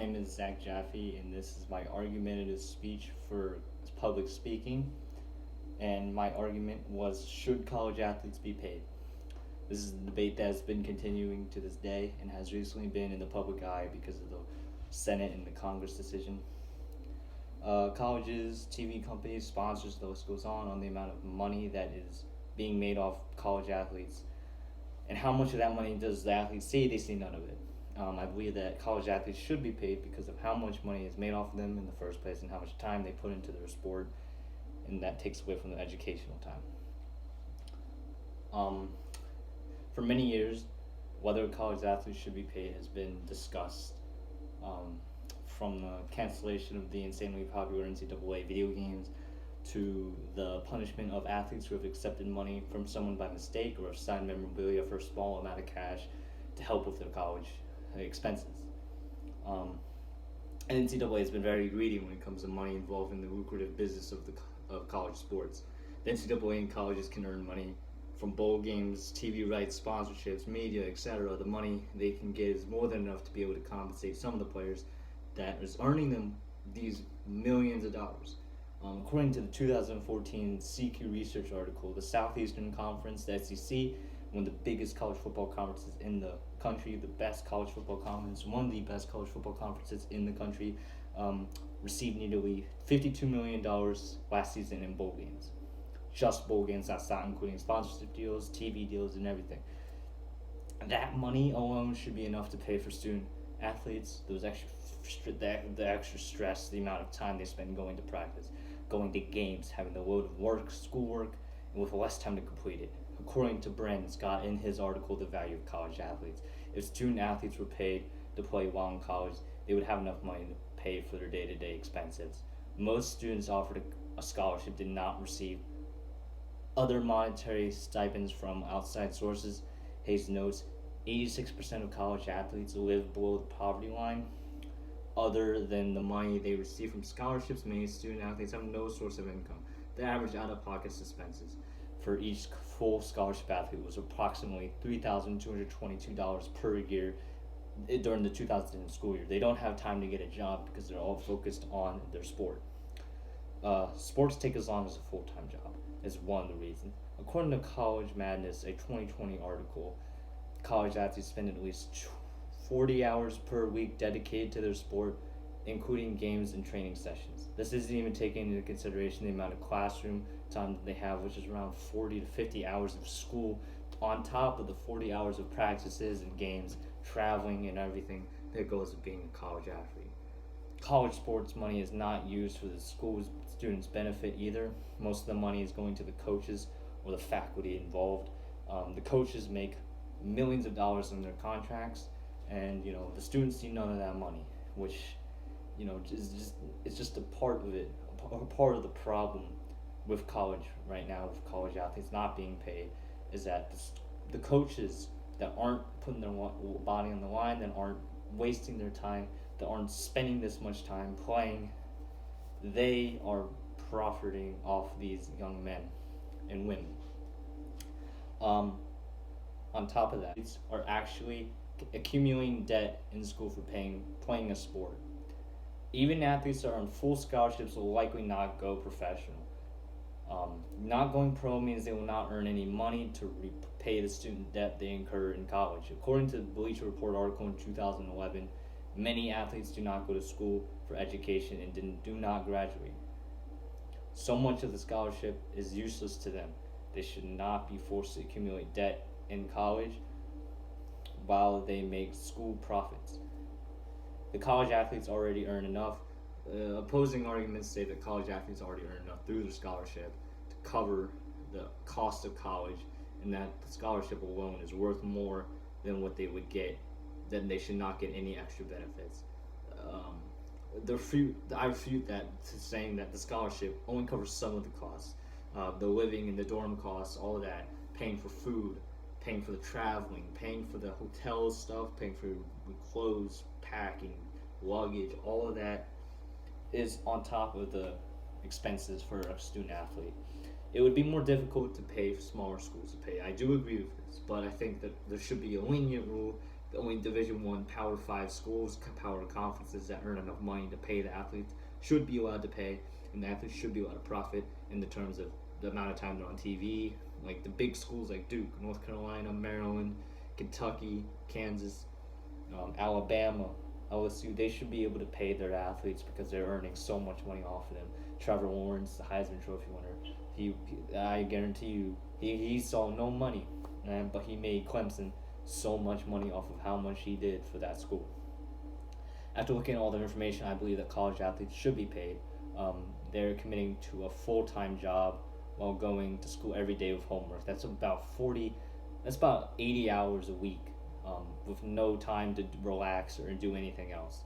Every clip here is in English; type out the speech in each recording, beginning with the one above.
name is Zach Jaffe, and this is my argumentative speech for public speaking. And my argument was, should college athletes be paid? This is a debate that has been continuing to this day and has recently been in the public eye because of the Senate and the Congress decision. Colleges, TV companies, sponsors, the list goes on the amount of money that is being made off college athletes. And how much of that money does the athletes see? They see none of it. I believe that college athletes should be paid because of how much money is made off of them in the first place and how much time they put into their sport, and that takes away from the educational time. For many years, whether college athletes should be paid has been discussed, from the cancellation of the insanely popular NCAA video games to the punishment of athletes who have accepted money from someone by mistake or have signed memorabilia for a small amount of cash to help with their college expenses. And NCAA has been very greedy when it comes to money involved in the lucrative business of college sports. The NCAA and colleges can earn money from bowl games, TV rights, sponsorships, media, etc. The money they can get is more than enough to be able to compensate some of the players that is earning them these millions of dollars. According to the 2014 CQ Research article, the Southeastern Conference, the SEC, one of the biggest college football conferences in the country, the best college football conference, one of the best college football conferences in the country, received nearly $52 million last season in bowl games. Just bowl games, that's not including sponsorship deals, TV deals, and everything. That money alone should be enough to pay for student athletes, the extra stress, the amount of time they spend going to practice, going to games, having the load of work, schoolwork, and with less time to complete it. According to Brandon Scott in his article, The Value of College Athletes, if student athletes were paid to play while in college, they would have enough money to pay for their day-to-day expenses. Most students offered a scholarship did not receive other monetary stipends from outside sources. Hayes notes 86% of college athletes live below the poverty line. Other than the money they receive from scholarships, many student athletes have no source of income. The average out-of-pocket expenses for each full scholarship athlete was approximately $3,222 per year during the 2010 school year. They don't have time to get a job because they're all focused on their sport. Sports take as long as a full-time job is one of the reasons. According to College Madness, a 2020 article, college athletes spend at least 40 hours per week dedicated to their sport, including games and training sessions. This isn't even taking into consideration the amount of classroom time that they have, which is around 40 to 50 hours of school, on top of the 40 hours of practices and games, traveling, and everything that goes with being a college athlete. College sports money is not used for the school students' benefit either. Most of the money is going to the coaches or the faculty involved. The coaches make millions of dollars in their contracts, and the students see none of that money, which it's just a part of it, a part of the problem with college right now, with college athletes not being paid, is that the coaches that aren't putting their body on the line, that aren't wasting their time, that aren't spending this much time playing, they are profiting off these young men and women. On top of that, are actually accumulating debt in school for playing a sport. Even athletes that are on full scholarships will likely not go professional. Not going pro means they will not earn any money to repay the student debt they incur in college. According to the Bleacher Report article in 2011, many athletes do not go to school for education and do not graduate. So much of the scholarship is useless to them. They should not be forced to accumulate debt in college while they make school profits. The college athletes already earn enough. Opposing arguments say that college athletes already earn enough through their scholarship to cover the cost of college, and that the scholarship alone is worth more than what they would get, then they should not get any extra benefits. I refute that to saying that the scholarship only covers some of the costs. The living and the dorm costs, all of that, paying for food, paying for the traveling, paying for the hotel stuff, paying for clothes, packing, luggage, all of that is on top of the expenses for a student athlete. It would be more difficult to pay for smaller schools to pay. I do agree with this, but I think that there should be a lenient rule only Division 1 Power 5 schools, power conferences that earn enough money to pay the athletes should be allowed to pay, and the athletes should be allowed to profit in the terms of the amount of time they're on TV. Like the big schools like Duke, North Carolina, Maryland, Kentucky, Kansas, Alabama, LSU, they should be able to pay their athletes because they're earning so much money off of them. Trevor Lawrence, the Heisman Trophy winner, I guarantee you, he saw no money, but he made Clemson so much money off of how much he did for that school. After looking at all the information, I believe that college athletes should be paid. They're committing to a full-time job while going to school every day with homework. That's about 80 hours a week, with no time to relax or do anything else.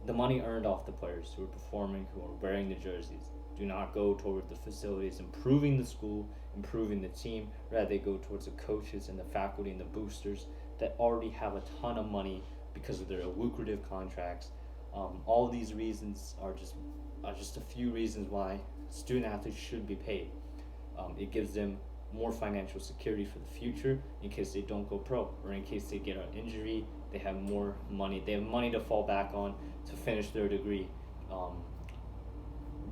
The money earned off the players who are performing, who are wearing the jerseys, do not go toward the facilities improving the school, improving the team. Rather, they go towards the coaches and the faculty and the boosters that already have a ton of money because of their lucrative contracts. All of these reasons are just a few reasons why student athletes should be paid. It gives them more financial security for the future in case they don't go pro, or in case they get an injury. They have more money. They have money to fall back on to finish their degree.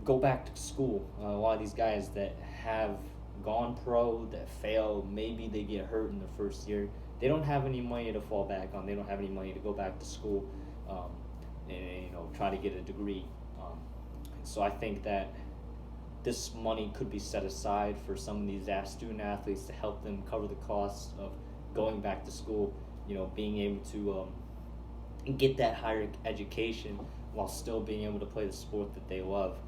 Go back to school. A lot of these guys that have gone pro, that fail, maybe they get hurt in the first year. They don't have any money to fall back on. They don't have any money to go back to school and try to get a degree. So I think that this money could be set aside for some of these student athletes to help them cover the costs of going back to school, being able to get that higher education while still being able to play the sport that they love.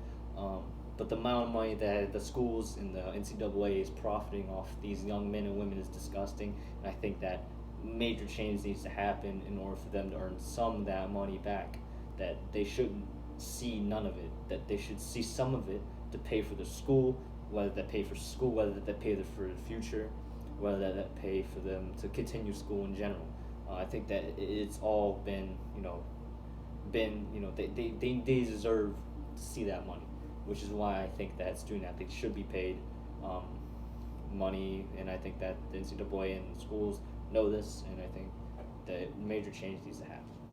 But the amount of money that the schools and the NCAA is profiting off these young men and women is disgusting, and I think that major change needs to happen in order for them to earn some of that money back, that they shouldn't see none of it, that they should see some of it to pay for the school, whether that pay for school, whether that pay for the future, whether that pay for them to continue school in general. I think that it's all been, they deserve to see that money, which is why I think that student athletes should be paid money, and I think that the NCAA and schools know this, and I think that major change needs to happen.